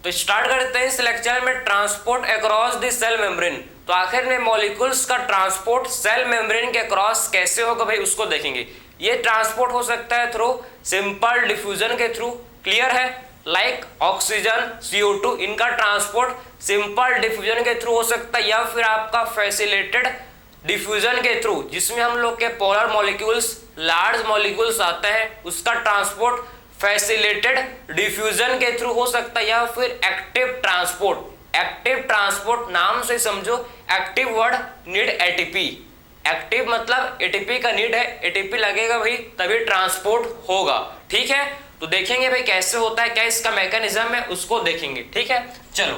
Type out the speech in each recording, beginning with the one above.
तो स्टार्ट करते हैं इस लेक्चर में transport across the cell membrane. तो आखिर में मॉलिक्यूल्स का ट्रांसपोर्ट सेल मेम्ब्रेन के क्रॉस कैसे होगा भाई उसको देखेंगे। ये ट्रांसपोर्ट हो सकता है थ्रू सिंपल डिफ्यूजन के थ्रू, क्लियर है, लाइक ऑक्सीजन CO2 इनका ट्रांसपोर्ट सिंपल डिफ्यूजन के थ्रू हो सकता है, या फिर आपका फैसिलिटेड डिफ्यूजन के थ्रू जिसमें हम लोग के पोलर मॉलिक्यूल्स लार्ज मॉलिक्यूल्स आते हैं उसका ट्रांसपोर्ट फैसिलिटेड डिफ्यूजन के थ्रू हो सकता है, या फिर एक्टिव ट्रांसपोर्ट। एक्टिव ट्रांसपोर्ट नाम से समझो, active word need ATP, active मतलब एटीपी का नीड है, एटीपी लगेगा भाई तभी ट्रांसपोर्ट होगा, ठीक है। तो देखेंगे भाई कैसे होता है, क्या इसका मैकेनिज्म है उसको देखेंगे, ठीक है। चलो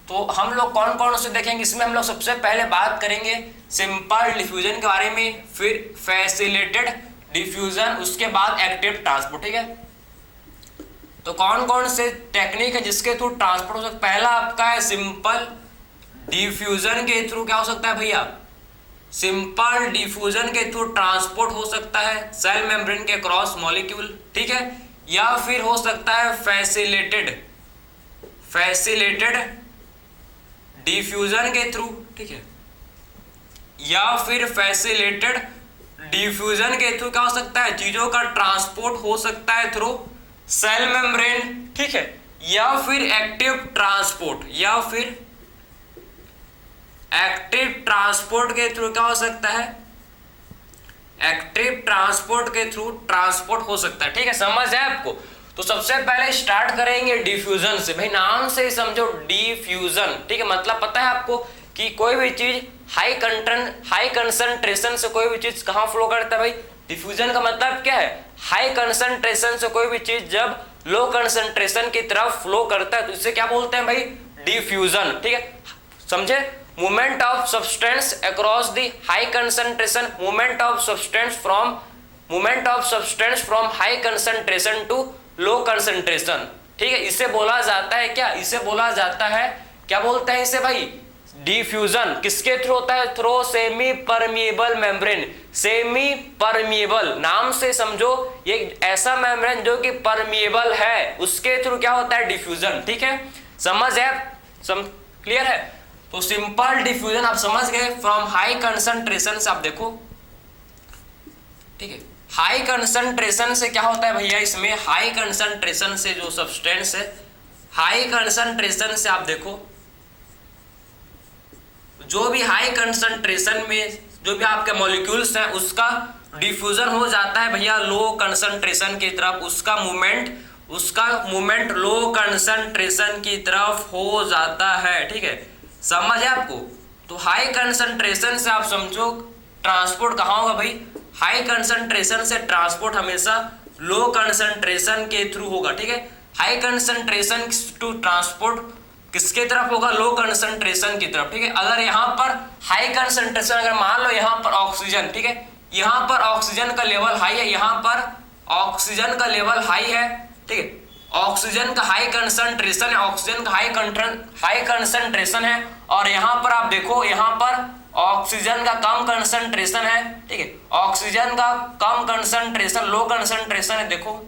तो हम लोग कौन कौन से देखेंगे, इसमें हम लोग सबसे पहले बात करेंगे सिंपल डिफ्यूजन के बारे में, फिर फैसिलिटेड डिफ्यूजन, उसके बाद एक्टिव ट्रांसपोर्ट, ठीक है। तो कौन कौन से टेक्निक है जिसके थ्रू ट्रांसपोर्ट हो सकता है। पहला आपका है सिंपल डिफ्यूजन के थ्रू क्या हो सकता है भैया, सिंपल डिफ्यूजन के थ्रू ट्रांसपोर्ट हो सकता है सेल मेम्ब्रेन के क्रॉस मॉलिक्यूल, ठीक है, या फिर हो सकता है फैसिलिटेड डिफ्यूजन के थ्रू, ठीक है, या फिर फैसिलिटेड डिफ्यूजन के थ्रू क्या हो सकता है, चीजों का ट्रांसपोर्ट हो सकता है थ्रू सेल मेम्ब्रेन, ठीक है, या फिर एक्टिव ट्रांसपोर्ट, या फिर एक्टिव ट्रांसपोर्ट के थ्रू क्या हो सकता है, एक्टिव ट्रांसपोर्ट के थ्रू ट्रांसपोर्ट हो सकता है, ठीक है, समझ है आपको। तो सबसे पहले स्टार्ट करेंगे डिफ्यूजन से, भाई नाम से ही समझो डिफ्यूजन, ठीक है, मतलब पता है आपको कि कोई भी चीज हाई कंसंट्रेशन से कोई भी चीज कहां फ्लो करता है भाई, डिफ्यूजन का मतलब क्या है, हाई कंसंट्रेशन से कोई भी चीज जब लो कंसंट्रेशन की तरफ फ्लो करता है तो इसे क्या बोलते हैं भाई, डिफ्यूजन, ठीक है, समझे। Movement of substance across the high concentration, movement of substance from high concentration to low concentration, ठीक है, इसे बोला जाता है क्या, इसे बोला जाता है, क्या बोलते हैं इसे भाई, डिफ्यूजन। किसके थ्रू होता है, through semi permeable membrane. Semi permeable नाम से समझो ये ऐसा मेम्ब्रेन जो कि परमिएबल है, उसके थ्रू क्या होता है, डिफ्यूजन, ठीक है, समझ है, क्लियर है। तो सिंपल डिफ्यूजन आप समझ गए, फ्रॉम हाई कंसंट्रेशन से आप देखो, ठीक है, हाई कंसंट्रेशन से क्या होता है भैया, इसमें हाई कंसंट्रेशन से जो सब्सटेंस है, हाई कंसंट्रेशन से आप देखो जो भी हाई कंसंट्रेशन में जो भी आपके मॉलिक्यूल्स हैं उसका डिफ्यूजन हो जाता है भैया लो कंसंट्रेशन की तरफ, उसका मूवमेंट लो कंसंट्रेशन की तरफ हो जाता है, ठीक है, समझ है आपको। तो हाई कंसंट्रेशन से आप समझो ट्रांसपोर्ट कहाँ होगा भाई, हाई कंसंट्रेशन से ट्रांसपोर्ट हमेशा लो कंसंट्रेशन के थ्रू होगा, ठीक है, हाई कंसंट्रेशन टू ट्रांसपोर्ट किसके तरफ होगा, लो कंसंट्रेशन की तरफ, ठीक है। अगर यहाँ पर हाई कंसंट्रेशन, अगर मान लो यहाँ पर ऑक्सीजन, ठीक है, यहाँ पर ऑक्सीजन का लेवल हाई है, यहाँ पर ऑक्सीजन का लेवल हाई है, ठीक है, ऑक्सीजन का हाई कंसंट्रेशन है, ऑक्सीजन का हाई कंसंट्रेशन है, और यहाँ पर आप देखो यहाँ पर ऑक्सीजन का कम कंसंट्रेशन है, ठीक है, ऑक्सीजन का कम कंसंट्रेशन लो कंसंट्रेशन है, देखो।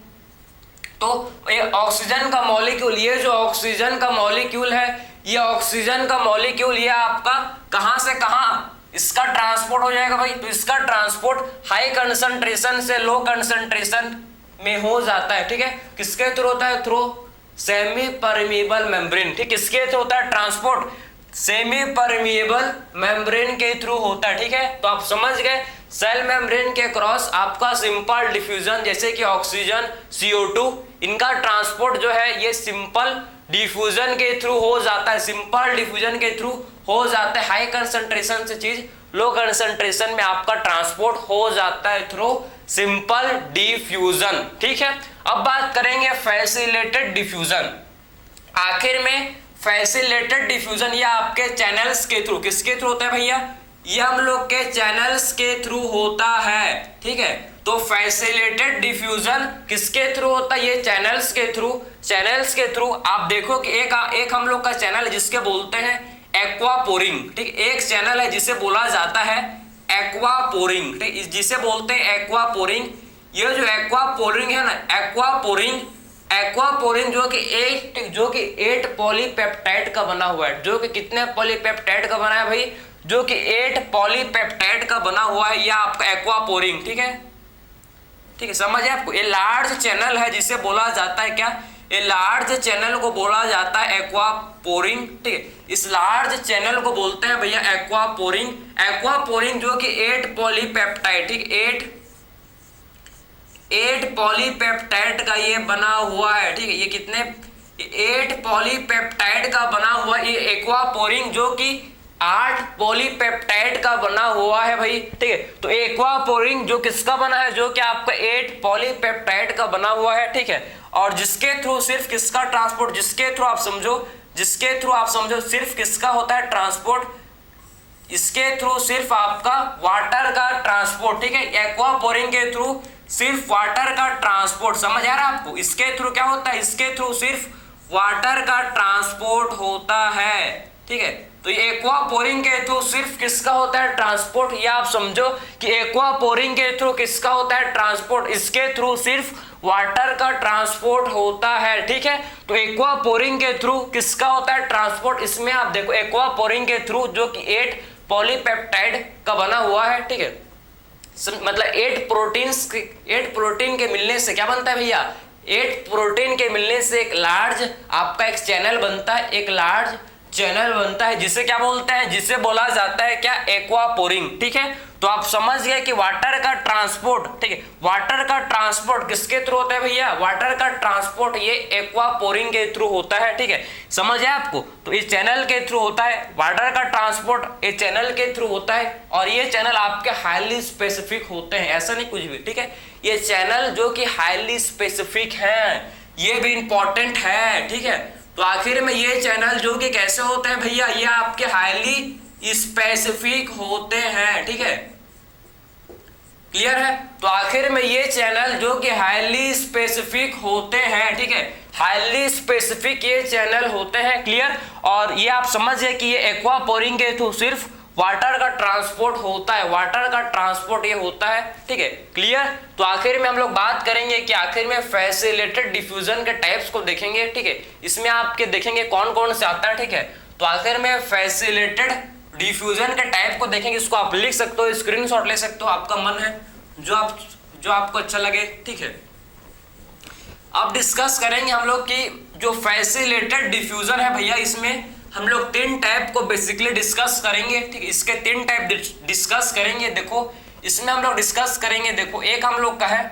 तो ये ऑक्सीजन का मॉलिक्यूल, ये जो ऑक्सीजन का मॉलिक्यूल है, ये ऑक्सीजन का मॉलिक्यूल ये आपका कहां से कहां इसका ट्रांसपोर्ट हो जाएगा भाई, तो इसका ट्रांसपोर्ट हाई कंसंट्रेशन से लो कंसंट्रेशन में हो जाता है, ठीक है, किसके थ्रू होता है, थ्रू सेमी परमिएबल मेम्ब्रेन, ठीक, किसके थ्रू होता है ट्रांसपोर्ट, सेमी परमिएबल मेम्ब्रेन के थ्रू होता है, ठीक है। तो आप समझ गए सेल मेम्ब्रेन के क्रॉस आपका सिंपल डिफ्यूजन जैसे कि ऑक्सीजन CO2 इनका ट्रांसपोर्ट जो है ये सिंपल डिफ्यूजन के थ्रू हो जाता है, सिंपल डिफ्यूजन के थ्रू हो जाता है, हाई कंसंट्रेशन से चीज लो कंसंट्रेशन में आपका ट्रांसपोर्ट हो जाता है थ्रू सिंपल डिफ्यूजन, ठीक है। अब बात करेंगे फैसिलिटेड डिफ्यूजन। आखिर में फैसिलिटेड डिफ्यूजन ये आपके चैनल्स के थ्रू, किसके थ्रू होता है भैया, ये हम लोग के चैनल्स के थ्रू होता है, ठीक है। तो फैसिलिटेड डिफ्यूजन किसके थ्रू होता है, ये चैनल्स के थ्रू आप देखो कि एक हम लोग का चैनल है जिसके बोलते हैं एक्वापोरिंग, ठीक, एक चैनल है जिसे बोला जाता है एक्वापोरिंग, ठीक, जिसे बोलते हैं एक्वापोरिंग। ये जो एक्वापोरिंग है ना, एक्वापोरिंग एक्वापोरिन जो कि 8 पॉलीपेप्टाइड का बना हुआ है, जो कि कितने पॉलीपेप्टाइड का बना है भाई, जो कि 8 पॉलीपेप्टाइड का बना हुआ है, यह आपका एक्वापोरिन। ठीक है, ठीक है, समझ है आपको। ये लार्ज चैनल है जिसे बोला जाता है क्या, ये लार्ज चैनल को बोला जाता है एक्वापोरिन। ठीक है, इस लार्ज चैनल को बोलते हैं भैया एक्वापोरिन। एक्वापोरिन जो कि 8 पॉलीपेप्टाइड, ठीक, 8 पॉलीपेप्टाइड का ये बना हुआ है। ठीक है, ये कितने 8 पॉलीपेप्टाइड का बना हुआ ये एक्वापोरिन जो कि 8 पॉलीपेप्टाइड का बना हुआ है भाई। ठीक है, तो एक्वापोरिन जो किसका बना है, जो कि आपका 8 पॉलीपेप्टाइड का बना हुआ है। ठीक है, और जिसके थ्रू सिर्फ किसका ट्रांसपोर्ट, जिसके थ्रू आप समझो सिर्फ किसका होता है ट्रांसपोर्ट, इसके थ्रू सिर्फ आपका वाटर का ट्रांसपोर्ट। ठीक है, एक्वापोरिन के थ्रू सिर्फ वाटर का ट्रांसपोर्ट, समझ आ रहा है आपको। इसके थ्रू क्या होता है, इसके थ्रू सिर्फ वाटर का ट्रांसपोर्ट होता है। ठीक है, तो ये एक्वापोरिन के थ्रू सिर्फ किसका होता है ट्रांसपोर्ट, या आप समझो कि एक्वापोरिन के थ्रू किसका होता है ट्रांसपोर्ट, इसके थ्रू सिर्फ वाटर का ट्रांसपोर्ट होता है। ठीक है, तो एक्वापोरिन के थ्रू किसका होता है ट्रांसपोर्ट, इसमें आप देखो एक्वापोरिन के थ्रू जो कि 8 पॉलीपेप्टाइड का बना हुआ है। ठीक है, मतलब 8 प्रोटीन के मिलने से क्या बनता है भैया, 8 प्रोटीन के मिलने से एक लार्ज आपका एक चैनल बनता है, एक लार्ज चैनल बनता है, जिसे क्या बोलते हैं, जिसे बोला जाता है क्या, एक्वापोरिन। ठीक है, तो आप समझ गए कि वाटर का ट्रांसपोर्ट, ठीक है, वाटर का ट्रांसपोर्ट किसके थ्रू होता है भैया, वाटर का ट्रांसपोर्ट ये एक्वापोरिन के थ्रू होता है। ठीक है, समझ है आपको। तो इस चैनल के थ्रू होता है वाटर का ट्रांसपोर्ट, ये चैनल के थ्रू होता है, और ये चैनल आपके हाईली स्पेसिफिक होते हैं, ऐसा नहीं कुछ भी। ठीक है, ये चैनल जो कि हाईली स्पेसिफिक है, ये भी इंपॉर्टेंट है। ठीक है, तो आखिर में ये चैनल जो कि कैसे होते हैं भैया, ये आपके हाईली स्पेसिफिक होते हैं। ठीक है, क्लियर है। तो आखिर में ये चैनल जो कि हाईली स्पेसिफिक होते हैं, ठीक है, हाईली स्पेसिफिक ये चैनल होते हैं। क्लियर, और ये आप समझ गए कि ये एक्वापोरिन के थ्रू सिर्फ वाटर का ट्रांसपोर्ट होता है, वाटर का ट्रांसपोर्ट ये होता है। ठीक है, क्लियर। तो आखिर में हम लोग बात करेंगे कि आखिर में फैसिलिटेटेड डिफ्यूजन के टाइप्स को देखेंगे। ठीक है, इसमें आपके देखेंगे कौन कौन से आता है। ठीक है, तो आखिर में फैसिलिटेटेड डिफ्यूजन के टाइप को देखेंगे, इसको आप लिख सकते हो, स्क्रीनशॉट ले सकते हो, आपका मन है जो आपको अच्छा लगे। ठीक है, अब डिस्कस करेंगे हम लोग कि जो फैसिलिटेटेड डिफ्यूजन है भैया, इसमें हम लोग 3 टाइप को बेसिकली डिस्कस करेंगे। ठीक है, इसके 3 टाइप डिस्कस करेंगे। देखो इसमें हम लोग डिस्कस करेंगे, देखो एक हम लोग का है,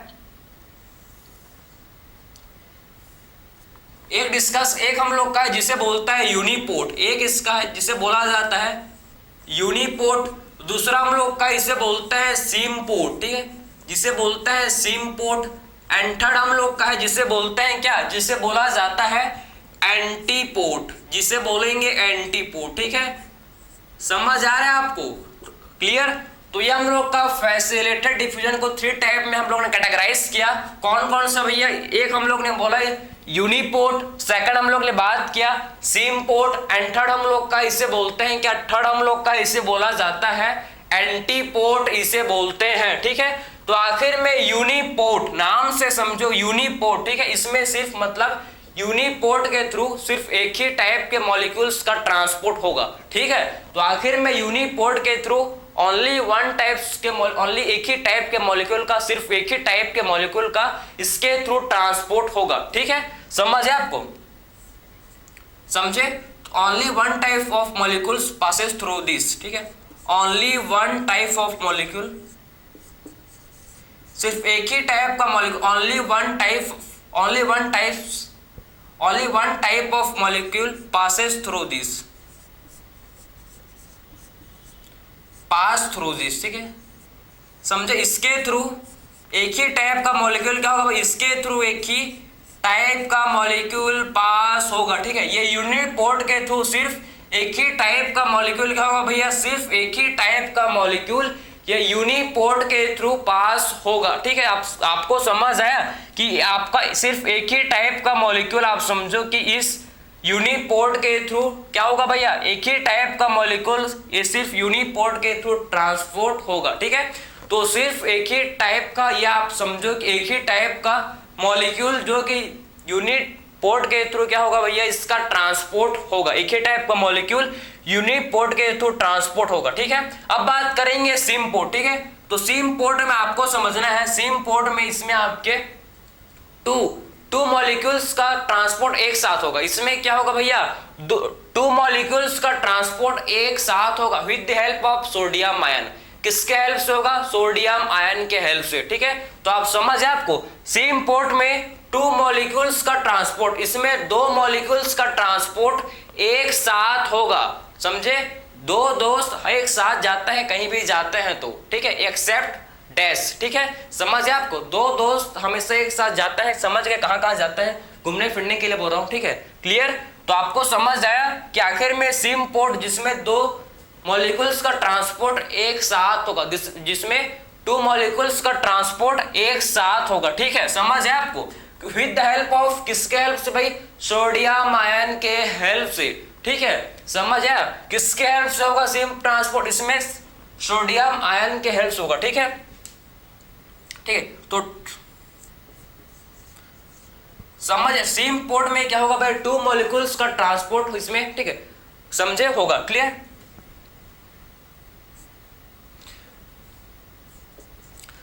एक हम लोग का है जिसे बोलता है यूनिपोर्ट, एक इसका है जिसे बोला जाता है यूनिपोर्ट, दूसरा हम लोग का इसे बोलते हैं सीमपोर्ट। ठीक है, जिसे बोलते हैं सीमपोर्ट, एंड थर्ड हम लोग का है जिसे बोलते हैं क्या, जिसे बोला जाता है एंटीपोर्ट, जिसे बोलेंगे एंटीपोर्ट। ठीक है, समझ आ रहा है आपको, क्लियर। तो ये हम लोग का फैसिलिटेटेड डिफ्यूजन को 3 टाइप में हम लोग ने कैटेगराइज किया। कौन कौन सा भैया, एक हम लोग ने बोला यूनिपोर्ट, सेकंड हम लोग ने बात किया सीमपोर्ट, एंड थर्ड हम लोग का इसे बोलते हैं क्या, थर्ड हम लोग का इसे बोला जाता है एंटीपोर्ट, इसे बोलते हैं। ठीक है, तो आखिर में यूनिपोर्ट, नाम से समझो यूनिपोर्ट। ठीक है, इसमें सिर्फ मतलब यूनिपोर्ट के थ्रू सिर्फ एक ही टाइप के मॉलिक्यूल्स का ट्रांसपोर्ट होगा। ठीक है, तो आखिर में यूनिपोर्ट के थ्रू ओनली एक ही टाइप के मॉलिक्यूल का, सिर्फ एक ही टाइप के मॉलिक्यूल का इसके थ्रू ट्रांसपोर्ट होगा। ठीक है, समझे आपको, समझे। Only one type of molecules passes through this. ठीक है, only one type of molecule, सिर्फ एक ही टाइप का molecule, only one type of molecule passes through this, ठीक है, समझे। इसके थ्रू एक ही टाइप का मॉलिक्यूल क्या होगा, इसके थ्रू एक ही टाइप का मॉलिक्यूल पास होगा। ठीक है, ये यूनिपोर्ट के थ्रू सिर्फ एक ही टाइप का मॉलिक्यूल क्या होगा भैया, सिर्फ एक ही टाइप का मॉलिक्यूल ये यूनिपोर्ट के थ्रू पास होगा। ठीक है, आपको समझ आया कि आपका सिर्फ एक ही टाइप का मॉलिक्यूल, आप समझो कि इस यूनिपोर्ट के थ्रू क्या होगा भैया, एक ही टाइप का मॉलिक्यूल ये सिर्फ यूनिपोर्ट के थ्रू ट्रांसपोर्ट होगा। ठीक है, तो सिर्फ एक ही टाइप का, या आप समझो कि एक ही टाइप का मॉलिक्यूल जो कि यूनिपोर्ट के थ्रू क्या होगा भैया, इसका ट्रांसपोर्ट होगा। एक ही टाइप का मॉलिक्यूल यूनिपोर्ट के थ्रू ट्रांसपोर्ट होगा, ठीक है। अब बात करेंगे सिम्पोर्ट, ठीक है। तो सिम्पोर्ट में आपको समझना है, सिम्पोर्ट में इसमें आपके टू मॉलिक्यूल्स का ट्रांसपोर्ट एक साथ होगा। इसमें क्या होगा भैया, टू मॉलिक्यूल्स का ट्रांसपोर्ट एक साथ होगा with the help of sodium ion. किसके हेल्प से होगा, सोडियम आयन के हेल्प से, ठीक है। तो आप समझ है आपको, सेम पोर्ट में टू मॉलिक्यूल्स का ट्रांसपोर्ट, इसमें दो मॉलिक्यूल्स का ट्रांसपोर्ट एक साथ होगा, समझे। दो दोस्त एक साथ जाते हैं, कहीं भी जाते हैं तो, ठीक है, एक्सेप्ट डैश, ठीक है। समझ है आपको, दो दोस्त हमेशा एक साथ जाते हैं, समझ गए कहाँ कहाँ जाते हैं, घूमने फिरने के लिए बोल रहा हूँ, ठीक है, क्लियर। तो आपको समझ आया कि आखिर में सेम पोर्ट जिसमें दो मॉलिक्यूल्स का ट्रांसपोर्ट एक साथ होगा, जिसमें टू मॉलिक्यूल्स का ट्रांसपोर्ट एक साथ होगा, ठीक है। समझ है आपको, विद द हेल्प ऑफ, किसके हेल्प से भाई, सोडियम आयन के हेल्प से, ठीक है। समझ है, किसके हेल्प से होगा सेम ट्रांसपोर्ट, इसमें सोडियम आयन के हेल्प से होगा, ठीक है, ठीक है। तो समझ, सेम पोर्ट में क्या होगा भाई, टू मॉलिक्यूल्स का ट्रांसपोर्ट इसमें, ठीक है, समझे, होगा, क्लियर।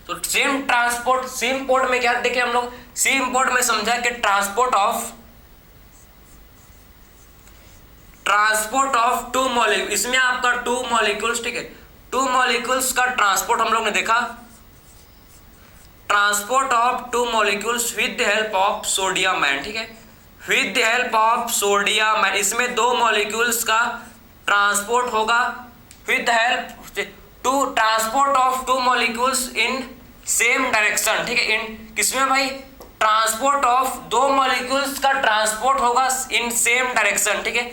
तो सेम ट्रांसपोर्ट, सेम पोर्ट में क्या देखे हम लोग, सेम पोर्ट में समझा कि ट्रांसपोर्ट ऑफ टू मॉलिक्यूल, इसमें आपका टू मॉलिक्यूल्स, ठीक है, टू मॉलिक्यूल्स का ट्रांसपोर्ट हम लोग ने देखा, transport of two molecules with the help of sodium ion, ठीक है, with the help of sodium ion. इसमें दो मॉलिक्यूल्स का ट्रांसपोर्ट होगा with the help to transport of two molecules in same direction, ठीक है। इन किसमें भाई, ट्रांसपोर्ट ऑफ दो मॉलिक्यूल्स का ट्रांसपोर्ट होगा इन सेम डायरेक्शन, ठीक है,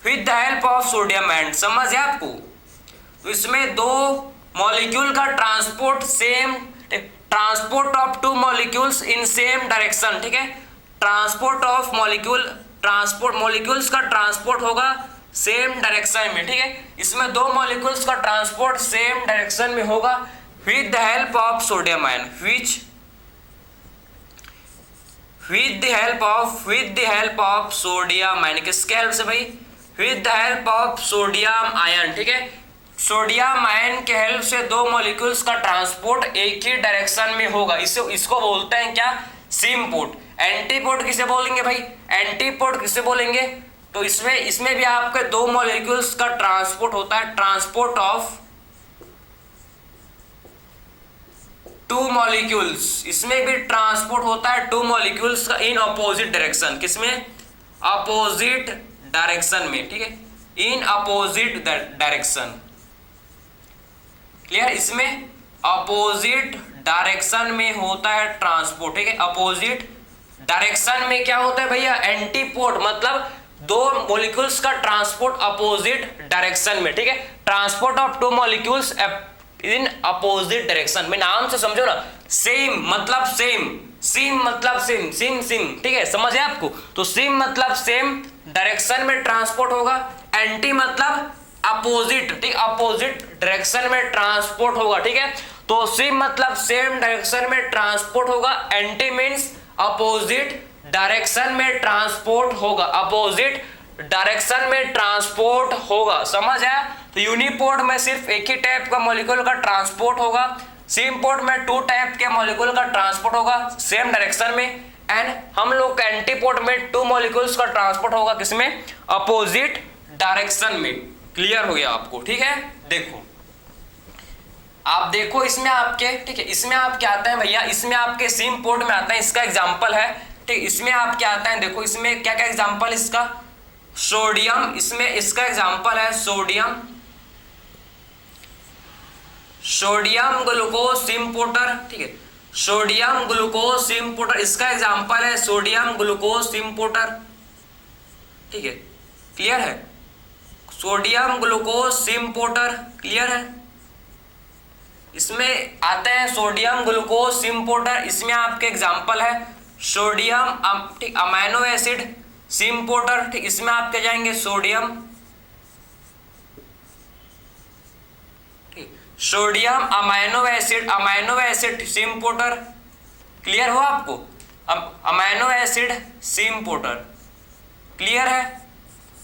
with the help of sodium ion. समझ है आपको, तो इसमें दो मॉलिक्यूल का transport same, transport of two molecules in same direction, ठीक है, ट्रांसपोर्ट ऑफ मॉलिक्यूल्स का ट्रांसपोर्ट होगा सेम डायरेक्शन में, ठीक है। इसमें दो मॉलिक्यूल्स का ट्रांसपोर्ट सेम डायरेक्शन में होगा with the help of sodium ion, with the help of sodium ion. किसके हेल्प से भाई, with the help of sodium ion, ठीक है। सोडियम आयन के हेल्प से दो मॉलिक्यूल्स का ट्रांसपोर्ट एक ही डायरेक्शन में होगा, इसको बोलते हैं क्या, सिम्पोर्ट। एंटीपोर्ट किसे बोलेंगे भाई, एंटीपोर्ट किसे बोलेंगे, तो इसमें भी आपके दो मॉलिक्यूल्स का ट्रांसपोर्ट होता है, ट्रांसपोर्ट ऑफ टू मॉलिक्यूल्स, इसमें भी ट्रांसपोर्ट होता है टू मॉलिक्यूल्स का इन अपोजिट डायरेक्शन, किसमें, अपोजिट डायरेक्शन में, ठीक है, इन अपोजिट डायरेक्शन, क्लियर। इसमें अपोजिट डायरेक्शन में होता है ट्रांसपोर्ट, ठीक है। अपोजिट डायरेक्शन में क्या होता है भैया, एंटीपोर्ट, मतलब दो मॉलिक्यूल्स का ट्रांसपोर्ट अपोजिट डायरेक्शन में, ठीक है। Transport of two molecules in opposite direction में, नाम से समझो ना, सेम मतलब सेम, सिम मतलब सिम, ठीक है, समझ है आपको। तो सिम मतलब सेम डायरेक्शन में ट्रांसपोर्ट होगा, एंटी मतलब अपोजिट, ठीक, अपोजिट डायरेक्शन में ट्रांसपोर्ट होगा, ठीक है। तो सिम मतलब सेम डायरेक्शन में ट्रांसपोर्ट होगा, एंटी मींस अपोजिट डायरेक्शन में ट्रांसपोर्ट होगा, अपोजिट डायरेक्शन में ट्रांसपोर्ट होगा, समझ आया। तो यूनिपोर्ट में सिर्फ एक ही टाइप का मॉलिक्यूल का ट्रांसपोर्ट होगा, सिम्पोर्ट में टू टाइप के मॉलिक्यूल का ट्रांसपोर्ट होगा सेम डायरेक्शन में, एंड हम लोग का एंटीपोर्ट में टू मॉलिक्यूल्स का ट्रांसपोर्ट होगा, किसमें, अपोजिट डायरेक्शन में। क्लियर हो गया आपको, ठीक है। देखो आप देखो इसमें आपके, ठीक है, इसमें आप क्या आते हैं भैया, इसमें आपके सिम्पोर्ट में आता है, इसका एग्जांपल है, ठीक, इसमें आप क्या आता है, देखो इसमें क्या क्या एग्जांपल, इसका सोडियम, इसमें इसका एग्जांपल है सोडियम ग्लूकोज सिम्पोर्टर, ठीक है, सोडियम ग्लूकोज सिम्पोर्टर, इसका एग्जांपल है सोडियम ग्लूकोज सिम्पोर्टर, ठीक है, क्लियर है, सोडियम ग्लूकोज सिम्पोर्टर, क्लियर है। इसमें आते हैं सोडियम ग्लूकोज सिम्पोर्टर, इसमें आपके एग्जांपल है सोडियम, ठीक, अमाइनो एसिड सिम्पोर्टर, ठीक, इसमें आप क्या जाएंगे, सोडियम अमाइनो एसिड सिम्पोर्टर, क्लियर हो आपको। Amino acid सिम्पोर्टर। क्लियर है,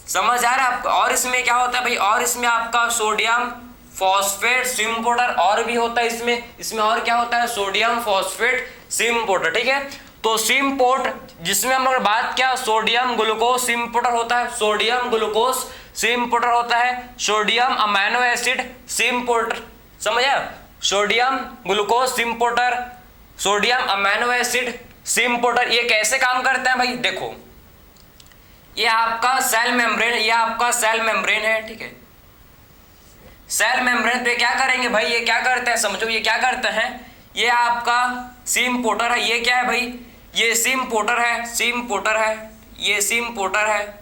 समझ आ रहा है आपको। और इसमें क्या होता है भाई, और इसमें आपका सोडियम फॉस्फेट सिम्पोर्टर और भी होता है इसमें और क्या होता है, सोडियम फॉस्फेट सिम्पोर्टर। ठीक है, तो सिम्पोर्ट जिसमें हम लोग बात किया सोडियम ग्लूकोज सिम्पोर्टर होता है, सोडियम ग्लूकोज सिम्पोर्टर होता है, सोडियम अमीनो एसिड सिम्पोर्टर। समझ आया, sodium glucose symporter, sodium amino acid symporter. ये कैसे काम करते हैं भाई, देखो ये आपका सेल मेम्ब्रेन, ये आपका सेल मेम्ब्रेन है। ठीक है, सेल मेम्ब्रेन पे क्या करेंगे भाई, ये क्या करते हैं समझो, ये क्या करते हैं, ये आपका सिम्पोर्टर है। ये क्या है भाई, ये सिम्पोर्टर है, सिम्पोर्टर है, ये सिम्पोर्टर है।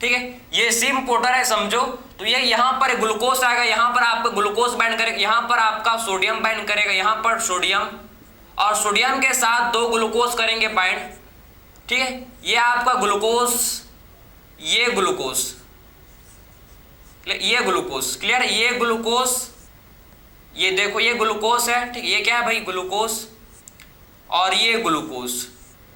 ठीक है, ये सिम्पोर्टर है समझो। तो ये यहां पर ग्लूकोज आएगा, यहां पर आपका ग्लूकोज बाइंड करेगा, यहां पर आपका सोडियम बाइंड करेगा, यहां पर सोडियम, और सोडियम के साथ 2 ग्लूकोज करेंगे बाइंड। ठीक है, ये आपका ग्लूकोज, ये ग्लूकोज, ये ग्लूकोज। क्लियर है, ये ग्लूकोज, ये देखो ये ग्लूकोज है। ठीक, ये क्या है भाई, ग्लूकोज, और ये ग्लूकोज।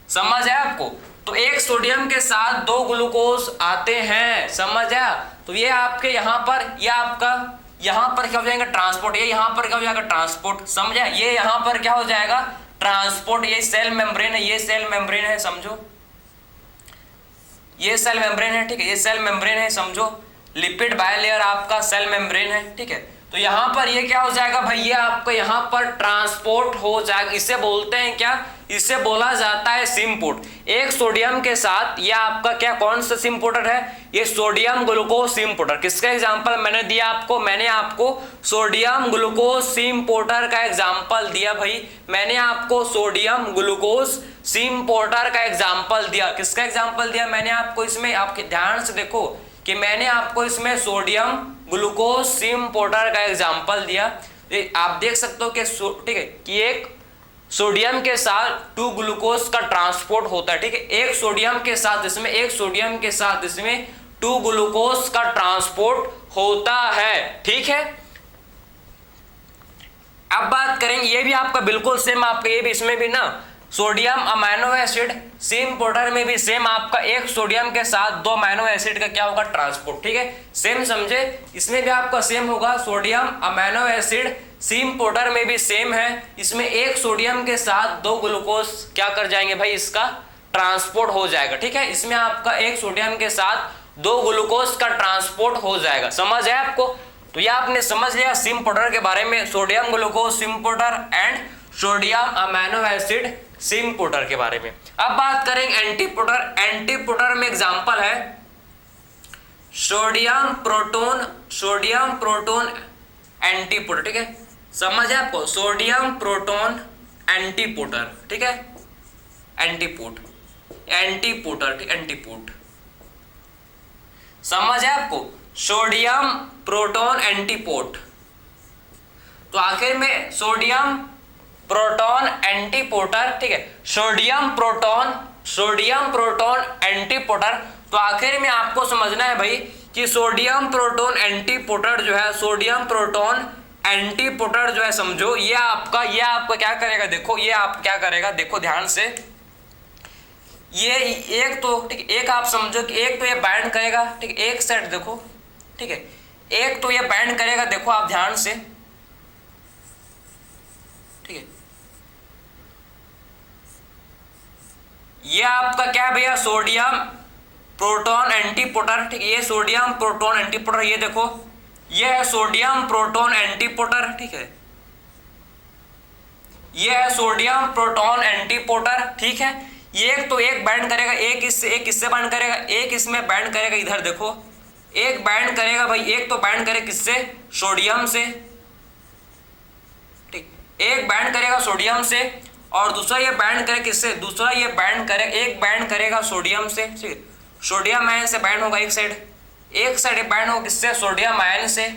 समझ है आपको, तो एक सोडियम के साथ 2 ग्लूकोज आते हैं, समझ आया। तो ये आपके यहां पर, ये आपका यहां पर क्या हो जाएगा, ट्रांसपोर्ट, ये यहां पर क्या हो जाएगा, ट्रांसपोर्ट। समझा, ये यहां पर क्या हो जाएगा, ट्रांसपोर्ट। ये सेल मेम्ब्रेन है, ये सेल मेम्ब्रेन है समझो, ये सेल मेम्ब्रेन है। ठीक है, ये सेल मेम्ब्रेन है समझो, लिपिड बायलेयर आपका सेल मेम्ब्रेन है। ठीक है, तो यहां पर ये क्या हो जाएगा भाई, ये आपका यहां पर ट्रांसपोर्ट हो जाएगा। इसे बोलते हैं क्या, इसे बोला जाता है सिम्पोर्ट। एक सोडियम के साथ ये आपका क्या, कौन सा सिम्पोर्टर है, ये सोडियम ग्लूकोज सिम्पोर्टर। किसका एग्जांपल मैंने दिया आपको, मैंने आपको सोडियम ग्लूकोज सिम्पोर्टर का एग्जांपल दिया भाई, मैंने आपको सोडियम ग्लूकोज सिम्पोर्टर का एग्जांपल दिया। किसका एग्जांपल दिया मैंने आपको, इसमें आपके ध्यान से देखो कि मैंने आपको इसमें सोडियम ग्लूकोज सिम्पोर्टर का एग्जांपल दिया। आप देख सकते हो कि ठीक है, कि एक सोडियम के साथ 2 ग्लूकोज का ट्रांसपोर्ट होता है। ठीक है, एक सोडियम के साथ इसमें, एक सोडियम के साथ इसमें 2 ग्लूकोज का ट्रांसपोर्ट होता है। ठीक है, अब बात करेंगे, ये भी आपका बिल्कुल सेम, आपका ये भी इसमें भी ना सोडियम अमीनो एसिड सिम्पोर्टर में भी सेम आपका एक सोडियम के साथ 2 अमीनो एसिड का क्या होगा, ट्रांसपोर्ट। ठीक है, सेम समझे, इसमें भी आपका सेम होगा, सोडियम अमीनो एसिड सिम्पोर्टर में भी सेम है। इसमें एक सोडियम के साथ 2 ग्लूकोज क्या कर जाएंगे भाई, इसका ट्रांसपोर्ट हो जाएगा। ठीक है, इसमें आपका एक सोडियम के साथ 2 ग्लूकोज का ट्रांसपोर्ट हो जाएगा। समझ है आपको, तो ये आपने समझ लिया सिम्पोर्टर के बारे में, sodium glucose symporter and sodium amino acid symporter के बारे में। अब बात करेंगे एंटीपोर्टर। एंटीपोर्टर में एग्जांपल है सोडियम प्रोटोन, सोडियम प्रोटोन एंटीपोर्टर। ठीक है, समझ है आपको, सोडियम प्रोटोन एंटीपोर्टर। ठीक है, एंटीपोर्ट, एंटीपोर्टर, ठीक, एंटीपोर्ट। समझ है आपको, सोडियम प्रोटोन एंटीपोर्ट। तो आखिर में सोडियम प्रोटॉन एंटीपोर्टर। ठीक है, सोडियम प्रोटॉन एंटीपोर्टर। तो आखिर में आपको समझना है भाई कि सोडियम प्रोटॉन एंटीपोर्टर जो है, सोडियम प्रोटॉन एंटीपोर्टर जो है समझो, ये आपका क्या करेगा, देखो ये आप क्या करेगा, देखो ध्यान से, ये एक तो ठीक, एक आप समझो कि एक तो ये बाइंड करेगा। ठीक, एक सेट देखो, ठीक है, एक तो ये बाइंड करेगा, देखो आप ध्यान से, ठीक है, ये आपका क्या है भैया, सोडियम प्रोटॉन एंटीपोर्टर। ठीक है, ये सोडियम प्रोटॉन एंटीपोर्टर, ये देखो ये है सोडियम प्रोटॉन एंटीपोर्टर। ठीक है, ये है सोडियम प्रोटॉन एंटीपोर्टर। ठीक है, ये तो एक बाइंड करेगा, एक इससे बाइंड करेगा, एक इसमें बाइंड करेगा, इधर देखो एक बाइंड करेगा भाई, एक तो बाइंड करे किससे, सोडियम से। ठीक, एक बाइंड करेगा सोडियम से और दूसरा ये बाइंड करे किससे, दूसरा ये बाइंड करे, एक बाइंड करेगा सोडियम से। ठीक, सोडियम आयन से बाइंड होगा एक साइड बाइंड होगा किससे, सोडियम आयन से।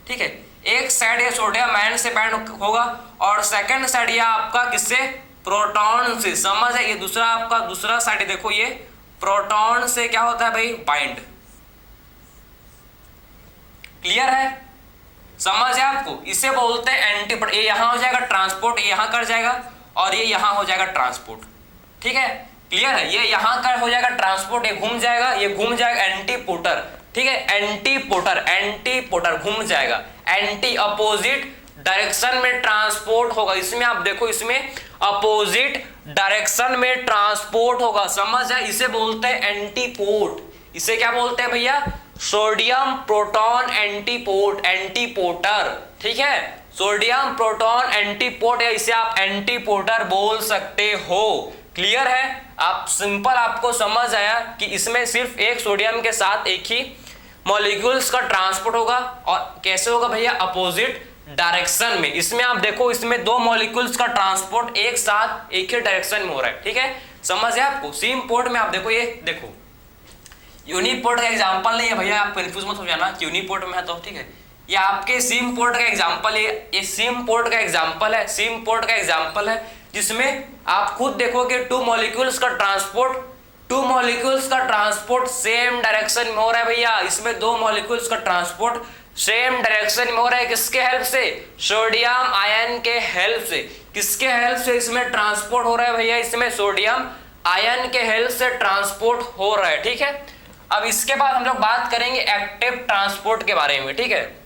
ठीक है, एक साइड ये सोडियम आयन से बाइंड होगा और सेकंड साइड ये आपका किससे, प्रोटॉन से। समझ है, ये दूसरा आपका दूसरा साइड देखो, ये प्रोटॉन से क्या होता है भाई, बाइंड। क्लियर है, समझ है आपको, इसे बोलते हैं एंटीपोर्ट। ये यहां हो जाएगा ट्रांसपोर्ट, ये यहां कर जाएगा और ये यहाँ हो जाएगा ट्रांसपोर्ट। ठीक है, क्लियर है, ये यहाँ का हो जाएगा ट्रांसपोर्ट, ये घूम जाएगा, ये घूम जाएगा एंटीपोटर। ठीक है, एंटीपोटर घूम जाएगा, एंटी अपोजिट डायरेक्शन में ट्रांसपोर्ट होगा। इसमें आप देखो, इसमें अपोजिट डायरेक्शन में ट्रांसपोर्ट होगा, समझ है, इसे बोलते हैं एंटीपोर्ट। इसे क्या बोलते हैं भैया? Sodium proton antiporter. ठीक है, सोडियम प्रोटॉन एंटीपोर्ट, या इसे आप एंटीपोटर बोल सकते हो। क्लियर है, आप सिंपल आपको समझ आया कि इसमें सिर्फ एक सोडियम के साथ एक ही मॉलिक्यूल्स का ट्रांसपोर्ट होगा, और कैसे होगा भैया? अपोजिट डायरेक्शन में। इसमें आप देखो, इसमें दो मॉलिक्यूल्स का ट्रांसपोर्ट एक साथ एक ही डायरेक्शन में हो रहा है। ठीक है, समझ है आपको? सेम पोर्ट में आप देखो, ये देखो यूनिपोर्ट का एग्जांपल नहीं है भैया, आप कंफ्यूज मत हो जाना कि यूनिपोर्ट में है तो। ठीक है, ये आपके सेम पोर्ट का एग्जांपल है, ये सेम पोर्ट का एग्जांपल है, सेम पोर्ट का एग्जांपल है, जिसमें आप खुद देखोगे टू मॉलिक्यूल्स का ट्रांसपोर्ट सेम डायरेक्शन में हो रहा है भैया। इसमें दो मॉलिक्यूल्स का ट्रांसपोर्ट सेम डायरेक्शन में हो रहा है, किसके हेल्प से? सोडियम आयन के हेल्प से। किसके हेल्प से इसमें ट्रांसपोर्ट हो रहा है भैया? इसमें सोडियम आयन के हेल्प से ट्रांसपोर्ट हो रहा है। ठीक है, अब इसके बाद हम लोग बात करेंगे एक्टिव ट्रांसपोर्ट के बारे में। ठीक है,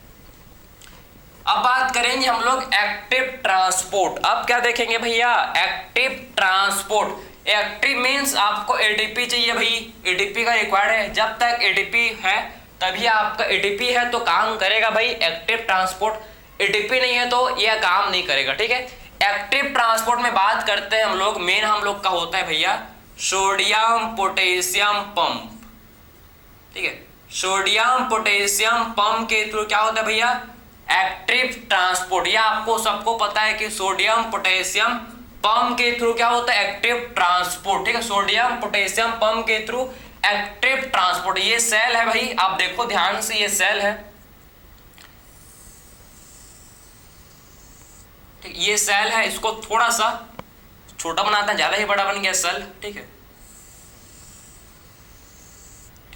अब बात करेंगे हम लोग एक्टिव ट्रांसपोर्ट। अब क्या देखेंगे भैया? Active transport. एक्टिव मींस आपको एटीपी चाहिए भाई, एटीपी का रिक्वायर्ड है। जब तक एटीपी है तभी आपका, एटीपी है तो काम करेगा भाई एक्टिव ट्रांसपोर्ट, एटीपी नहीं है तो यह काम नहीं करेगा। ठीक है, एक्टिव ट्रांसपोर्ट में बात करते हैं हम लोग, मेन हम लोग का होता है भैया सोडियम पोटेशियम पंप। ठीक है, सोडियम पोटेशियम पंप के थ्रू क्या होता है भैया? Active transport. यह आपको सबको पता है कि सोडियम पोटेशियम पंप के थ्रू क्या होता है? Active transport. ठीक है, सोडियम पोटेशियम पंप के थ्रू एक्टिव ट्रांसपोर्ट। ये सेल है भाई, आप देखो ध्यान से, ये सेल है। ठीक, ये सेल है, इसको थोड़ा सा छोटा बनाते हैं, ज्यादा ही बड़ा बन गया सेल। ठीक है,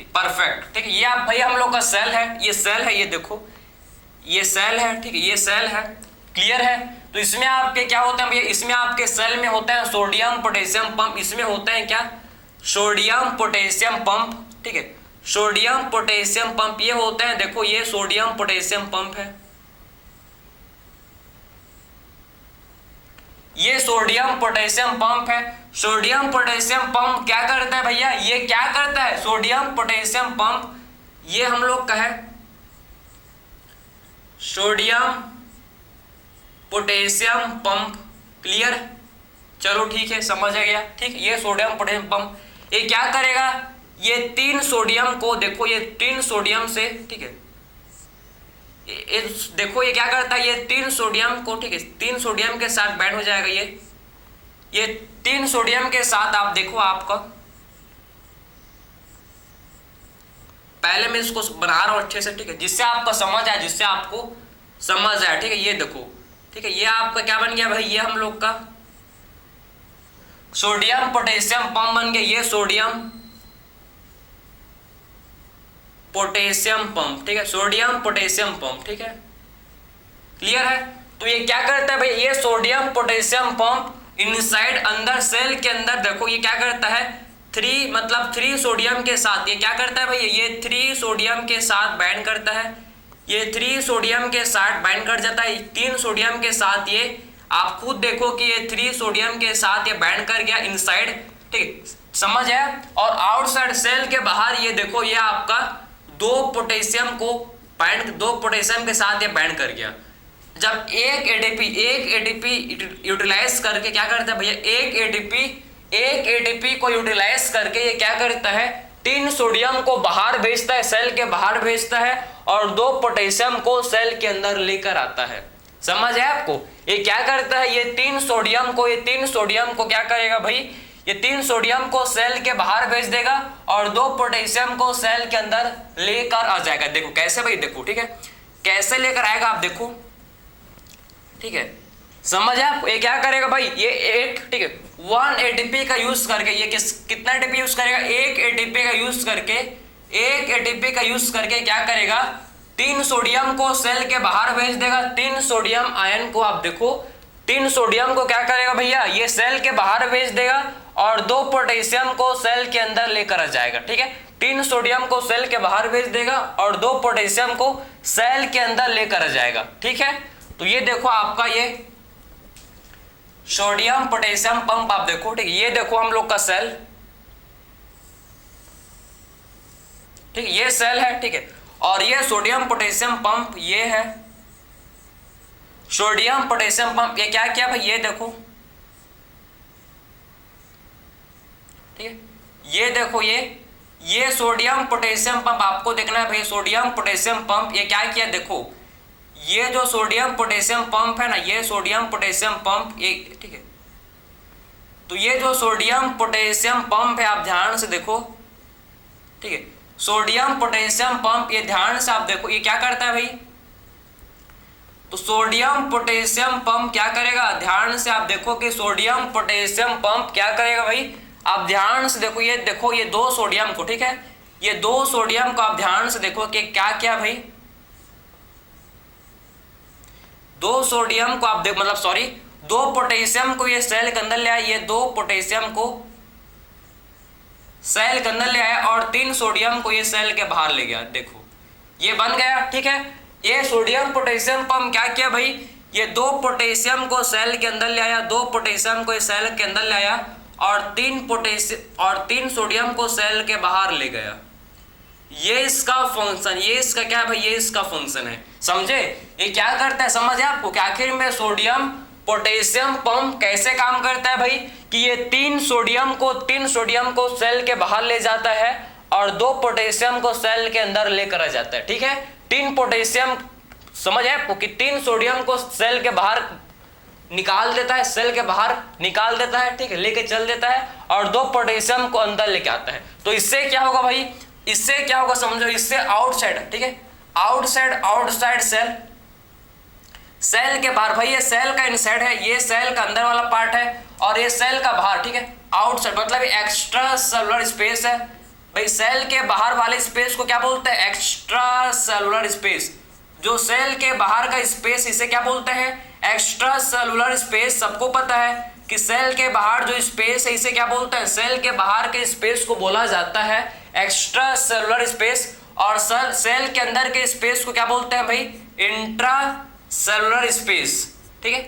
परफेक्ट। ठीक है, ये आप भाई हम लोग का सेल है, ये सेल है, ये देखो ये सेल है। ठीक है, ये सेल है, क्लियर है। तो इसमें आपके क्या होते हैं भैया? इसमें आपके सेल में होता है सोडियम पोटेशियम पंप। इसमें होता है क्या? Sodium potassium pump. ठीक है, सोडियम पोटेशियम पंप ये होते हैं, देखो ये सोडियम पोटेशियम पंप है, ये सोडियम पोटेशियम पंप है। सोडियम पोटेशियम पंप क्या करता है भैया? ये क्या करता है? सोडियम पोटेशियम पंप, ये हम लोग का है सोडियम पोटेशियम पंप। क्लियर, चलो ठीक है, समझ आ गया। ठीक, ये सोडियम पोटेशियम पंप, ये क्या करेगा? ये तीन सोडियम को, देखो ये तीन सोडियम से, ठीक है, ये देखो ये क्या करता है? ये तीन सोडियम को, ठीक है, तीन सोडियम के साथ बैंड हो जाएगा। ये तीन सोडियम के साथ आप देखो, आपका पहले मैं इसको बना रहा हूं अच्छे से। ठीक है, जिससे आपको समझ आए, जिससे आपको समझ आए। ठीक है, ये देखो, ठीक है, ये आपका क्या बन गया भाई? ये हम लोग का सोडियम पोटेशियम पंप बन गया, ये सोडियम पोटेशियम पंप। ठीक है, सोडियम पोटेशियम पंप। ठीक है, क्लियर है। तो ये क्या करता है भाई? ये सोडियम पोटेशियम पंप इनसाइड, अंदर सेल के अंदर देखो ये क्या करता है? थ्री सोडियम के साथ ये क्या करता है भाई? ये 3 सोडियम के साथ बाइंड करता है, ये 3 सोडियम के साथ बाइंड कर जाता है, 3 सोडियम के साथ ये, आप खुद देखो कि ये 3 सोडियम के साथ ये बाइंड कर गया इनसाइड। ठीक, समझ है। और आउटसाइड सेल के बाहर ये देखो, ये आपका 2 पोटेशियम के साथ ये बाइंड कर गया। जब एक एटीपी यूटिलाइज करके क्या करता है भैया? एक एटीपी को यूटिलाइज करके ये क्या करता है? 3 सोडियम को बाहर भेजता है, सेल के बाहर भेजता है, और 2 पोटेशियम को सेल के अंदर लेकर आता है। समझ है आपको? ये क्या करता है? ये 3 सोडियम को क्या करेगा भाई? ये 3 सोडियम को सेल के बाहर भेज देगा और 2 पोटेशियम को सेल के अंदर लेकर आ जाएगा। देखो कैसे भाई, देखो ठीक है, कैसे लेकर आएगा आप देखो। ठीक है, समझ है आपको? ये क्या करेगा भाई? ये एक, ठीक है, 1 एटीपी का यूज करके, ये कितना एटीपी यूज करेगा? 1 एटीपी का यूज करके क्या करेगा? 3 सोडियम को सेल के बाहर भेज देगा। 3 सोडियम आयन को आप देखो, 3 सोडियम को क्या करेगा भैया, ये सेल के बाहर भेज देगा और 2 पोटेशियम को सेल के अंदर लेकर आ जाएगा। ठीक है, 3 सोडियम को सेल के बाहर भेज देगा और 2 पोटेशियम को सेल के अंदर लेकर आ जाएगा। ठीक है, तो ये देखो आपका ये सोडियम पोटेशियम पंप आप देखो। ठीक है, ये देखो हम लोग का सेल, ठीक है, ये सेल है। ठीक है, और ये सोडियम पोटेशियम पंप ये है सोडियम पोटेशियम पंप। ये क्या किया भाई, ये देखो, ठीक है, ये देखो ये सोडियम पोटेशियम पंप आपको देखना है भाई। सोडियम पोटेशियम पंप ये क्या किया, देखो ये जो सोडियम पोटेशियम पंप है ना, ये सोडियम पोटेशियम पंप ये, ठीक है, तो ये जो सोडियम पोटेशियम पंप है आप ध्यान से देखो। ठीक है, सोडियम पोटेशियम पंप ये ध्यान से आप देखो, ये क्या करता है भाई, तो सोडियम पोटेशियम पंप क्या करेगा, ध्यान से आप देखो कि सोडियम पोटेशियम पंप क्या करेगा भाई, आप ध्यान से देखो, ये देखो ये 2 सोडियम को, ठीक है, ये 2 सोडियम को आप ध्यान से देखो कि क्या क्या भाई, 2 सोडियम को आप देखो, मतलब सॉरी 2 पोटेशियम को ये सेल के अंदर ले आया, ये 2 पोटेशियम को सेल के अंदर ले आया और 3 सोडियम को ये सेल के बाहर ले गया। देखो ये बन गया। ठीक है, ये सोडियम पोटेशियम पंप क्या किया भाई, ये 2 पोटेशियम को सेल के अंदर ले आया, 2 पोटेशियम को सेल के अंदर ले आया और 3 सोडियम को सेल के बाहर ले गया। ये इसका फंक्शन, ये इसका क्या है भाई, ये इसका फंक्शन है। समझे, ये क्या करता है, समझे आपको कि आखिर में सोडियम पोटेशियम पंप कैसे काम करता है भाई, कि ये 3 सोडियम को सेल के बाहर ले जाता है और 2 पोटेशियम को सेल के अंदर लेकर आ जाता है। ठीक है, 3 पोटेशियम, समझ है आपको कि 3 सोडियम को सेल के बाहर निकाल देता है, सेल के बाहर निकाल देता है, ठीक है, लेके चल देता है और 2 पोटेशियम को अंदर लेके आता है। तो इससे क्या होगा भाई, इससे क्या होगा समझो, इससे आउटसाइड, ठीक है, आउटसाइड सेल के बाहर, भाई ये सेल का इनसाइड है, ये सेल का अंदर वाला पार्ट है और ये सेल का बाहर। ठीक है, आउटसाइड मतलब एक्स्ट्रा सेलुलर स्पेस है भाई। सेल के बाहर वाले स्पेस को क्या बोलते हैं, एक्स्ट्रा सेलुलर स्पेस। जो सेल के बाहर का स्पेस इसे क्या बोलते हैं, एक्स्ट्रा सेलुलर स्पेस। सबको पता है कि सेल के बाहर जो स्पेस है इसे क्या बोलते हैं, सेल के बाहर के स्पेस को बोला जाता है एक्स्ट्रा सेलुलर स्पेस। और सेल के अंदर के स्पेस को क्या बोलते हैं भाई, इंट्रा सेलुलर स्पेस। ठीक है,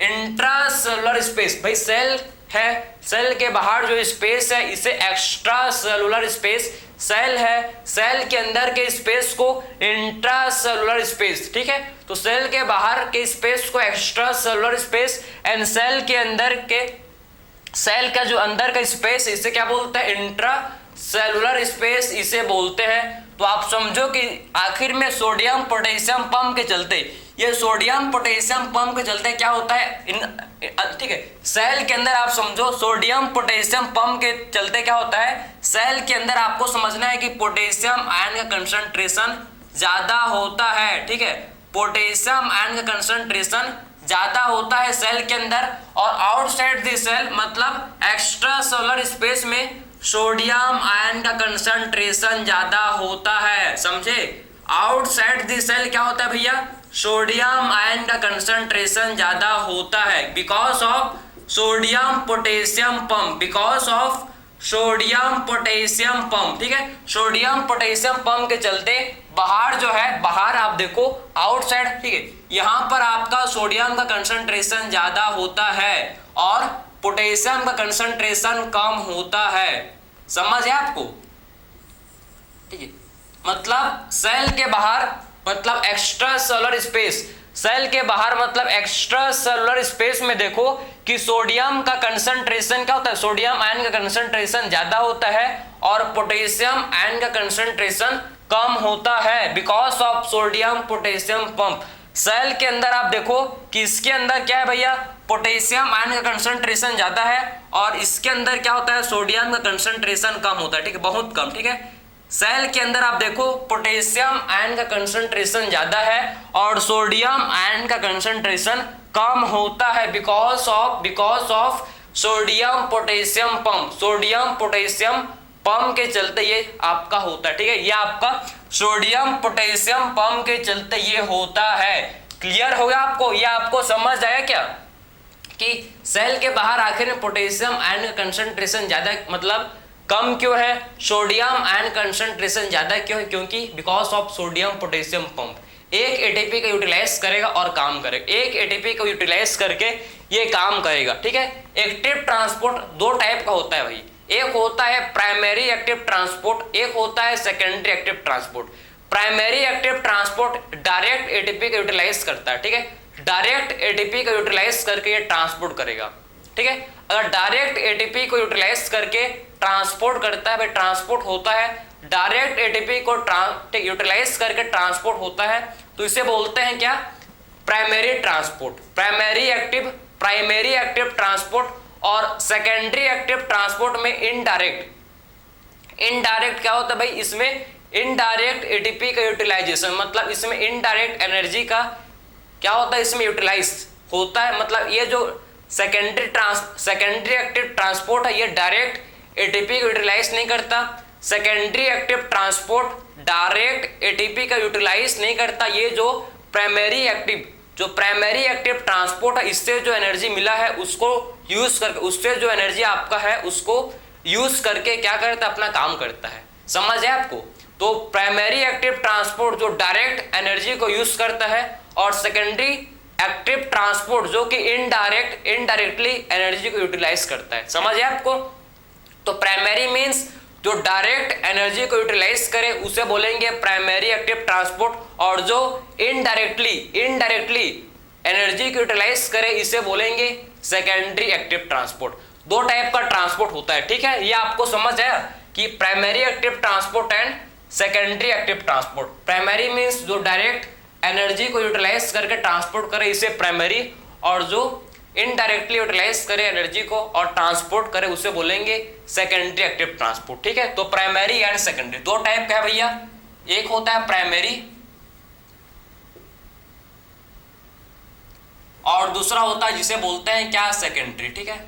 इंट्रा सेलुलर स्पेस। भाई सेल है, सेल के बाहर जो स्पेस है इसे एक्स्ट्रा सेलुलर स्पेस। सेल है, सेल के अंदर के स्पेस को इंट्रा सेलुलर स्पेस। ठीक है, तो सेल के बाहर के स्पेस को extra cellular space and cell के अंदर के, सेल का जो अंदर का स्पेस इसे क्या बोलते हैं, इंट्रा सेलुलर स्पेस इसे बोलते हैं। तो आप समझो कि आखिर में सोडियम पोटेशियम पंप के चलते, ये सोडियम पोटेशियम पंप के चलते क्या होता है, ठीक है, सेल के अंदर आप समझो सोडियम पोटेशियम पंप के चलते क्या होता है, सेल के अंदर आपको समझना है कि पोटेशियम आयन का कंसंट्रेशन ज्यादा होता है। ठीक है, पोटेशियम आयन का कंसंट्रेशन ज्यादा होता है सेल के अंदर और आउटसाइड द सेल मतलब एक्स्ट्रा सेलुलर स्पेस में सोडियम आयन का कंसंट्रेशन ज्यादा होता है। समझे, आउटसाइड द सेल क्या होता है भैया, सोडियम आयन का कंसंट्रेशन ज्यादा होता है because of sodium potassium pump, because of sodium potassium pump. ठीक है, सोडियम पोटेशियम पंप के चलते बाहर जो है, बाहर आप देखो आउटसाइड, ठीक है, यहां पर आपका सोडियम का कंसंट्रेशन ज्यादा होता है और पोटेशियम का कंसंट्रेशन कम होता है। समझ है आपको, ठीक है, मतलब सेल के बाहर मतलब एक्स्ट्रा सेलुलर स्पेस, सेल के बाहर मतलब एक्स्ट्रा सेलुलर स्पेस में देखो कि सोडियम का कंसंट्रेशन क्या होता है, सोडियम आयन का कंसंट्रेशन ज्यादा होता है और पोटेशियम आयन का कंसंट्रेशन कम होता है because of sodium potassium pump. Cell के अंदर आप देखो कि इसके अंदर क्या है भैया, पोटेशियम आयन का कंसंट्रेशन ज्यादा है और इसके अंदर क्या होता है, सोडियम का कंसंट्रेशन कम होता है। ठीक है, बहुत कम। ठीक है, सेल के अंदर आप देखो पोटेशियम आयन का कंसंट्रेशन ज्यादा है और सोडियम आयन का कंसंट्रेशन कम होता है because of sodium potassium pump. Sodium potassium pump के चलते ये आपका होता है। ठीक है, ये आपका सोडियम पोटेशियम पंप के चलते ये होता है। क्लियर हो गया आपको? ये आपको समझ आया क्या कि सेल के बाहर आखिर में पोटेशियम आयन का कंसंट्रेशन ज्यादा मतलब कम क्यों है, सोडियम आयन कंसंट्रेशन ज्यादा क्यों है? क्योंकि because of sodium potassium pump. एक एटीपी का यूटिलाइज करेगा और काम करेगा, एक एटीपी को यूटिलाइज करके ये काम करेगा, ठीक है। एक्टिव ट्रांसपोर्ट दो टाइप का होता है भाई, एक होता है प्राइमरी एक्टिव ट्रांसपोर्ट, एक होता है secondary active transport. Primary active transport direct ATP का यूटिलाइज करता है, ठीक है, डायरेक्ट एटीपी का यूटिलाइज करके ये ट्रांसपोर्ट करेगा, ठीक है। अगर डायरेक्ट एटीपी को यूटिलाइज करके ट्रांसपोर्ट करता है, भाई ट्रांसपोर्ट होता है, डायरेक्ट एटीपी को यूटिलाइज करके ट्रांसपोर्ट होता है, तो इसे बोलते हैं क्या, primary transport, primary active transport. और सेकेंडरी एक्टिव ट्रांसपोर्ट में इनडायरेक्ट क्या होता है भाई, इसमें इनडायरेक्ट एटीपी का यूटिलाइजेशन, मतलब इसमें इनडायरेक्ट एनर्जी का क्या होता है, इसमें यूटिलाइज होता है। मतलब ये जो सेकेंडरी एक्टिव ट्रांसपोर्ट है ये डायरेक्ट एटीपी को यूटिलाइज नहीं करता, secondary active transport direct ATP का यूटिलाइज नहीं करता। ये जो प्राइमरी एक्टिव ट्रांसपोर्ट है, इससे जो एनर्जी मिला है उसको यूज करके, उससे जो एनर्जी आपका है उसको यूज करके क्या करता है, अपना काम करता है। समझ है आपको? तो प्राइमरी एक्टिव ट्रांसपोर्ट जो डायरेक्ट एनर्जी को यूज करता है, और सेकेंडरी एक्टिव ट्रांसपोर्ट जो कि इनडायरेक्टली एनर्जी को यूटिलाइज करता है। समझ है आपको? तो प्राइमरी मींस जो डायरेक्ट एनर्जी को यूटिलाइज करे उसे बोलेंगे प्राइमरी एक्टिव ट्रांसपोर्ट, और जो इनडायरेक्टली एनर्जी को यूटिलाइज करे इसे बोलेंगे सेकेंडरी एक्टिव ट्रांसपोर्ट। दो टाइप का ट्रांसपोर्ट होता है, ठीक है। ये आपको समझ आया कि primary active transport and secondary active transport. Primary means जो डायरेक्ट एनर्जी को यूटिलाइज करके ट्रांसपोर्ट करे इसे प्राइमरी, और जो इनडायरेक्टली यूटिलाइज करे एनर्जी को और ट्रांसपोर्ट करे उसे बोलेंगे सेकेंडरी एक्टिव ट्रांसपोर्ट, ठीक है। तो प्राइमरी एंड सेकेंडरी दो टाइप का है भैया, एक होता है प्राइमरी और दूसरा होता है जिसे बोलते हैं क्या, सेकेंडरी, ठीक है।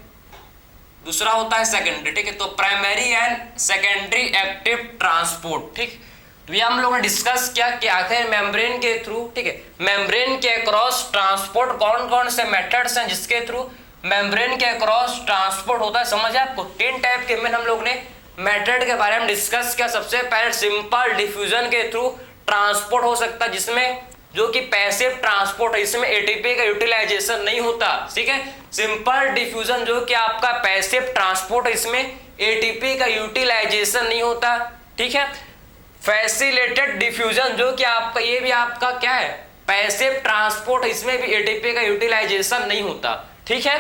दूसरा होता है सेकेंडरी, ठीक है। तो primary and secondary active transport, ठीक। तो ये हम लोग ने डिस्कस किया कि आखिर मेम्ब्रेन के थ्रू, ठीक है, मेम्ब्रेन के अक्रॉस ट्रांसपोर्ट कौन कौन से मेथड्स हैं जिसके थ्रू मेम्ब्रेन के अक्रॉस ट्रांसपोर्ट होता है। समझ आपको? तीन टाइप के में हम लोग ने मेथड के बारे में डिस्कस किया। सबसे पहले सिंपल डिफ्यूजन के थ्रू ट्रांसपोर्ट हो सकता है, जिसमें जो कि पैसिव ट्रांसपोर्ट है, इसमें एटीपी का यूटिलाइजेशन नहीं होता, ठीक है। सिंपल डिफ्यूजन जो कि आपका पैसिव ट्रांसपोर्ट है, इसमें एटीपी का यूटिलाइजेशन नहीं होता, ठीक है। फैसिलिटेड डिफ्यूजन जो कि आपका, ये भी आपका क्या है, पैसिव ट्रांसपोर्ट, इसमें भी एटीपी का यूटिलाइजेशन नहीं होता, ठीक है,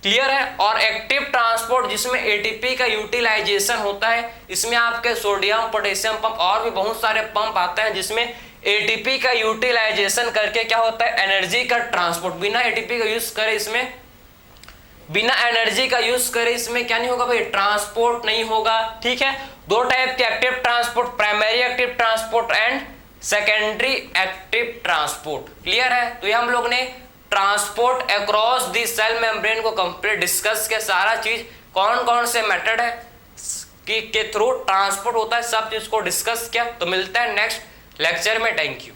क्लियर है। और एक्टिव ट्रांसपोर्ट जिसमें एटीपी का यूटिलाइजेशन होता है, इसमें आपके सोडियम पोटेशियम पंप और भी बहुत सारे पंप आते हैं जिसमें एटीपी का यूटिलाइजेशन करके क्या होता है, एनर्जी का ट्रांसपोर्ट, बिना एटीपी का यूज करे इसमें, बिना एनर्जी का यूज करे इसमें क्या नहीं होगा भाई, ट्रांसपोर्ट नहीं होगा, ठीक है। दो टाइप के active transport, primary active transport and secondary active transport, clear है। तो ये हम लोग ने transport across the cell membrane को कंप्लीट डिस्कस किया, सारा चीज कौन कौन से मेथड है के थ्रू ट्रांसपोर्ट होता है, सब चीज को डिस्कस किया। तो मिलता है नेक्स्ट लेक्चर में, थैंक यू।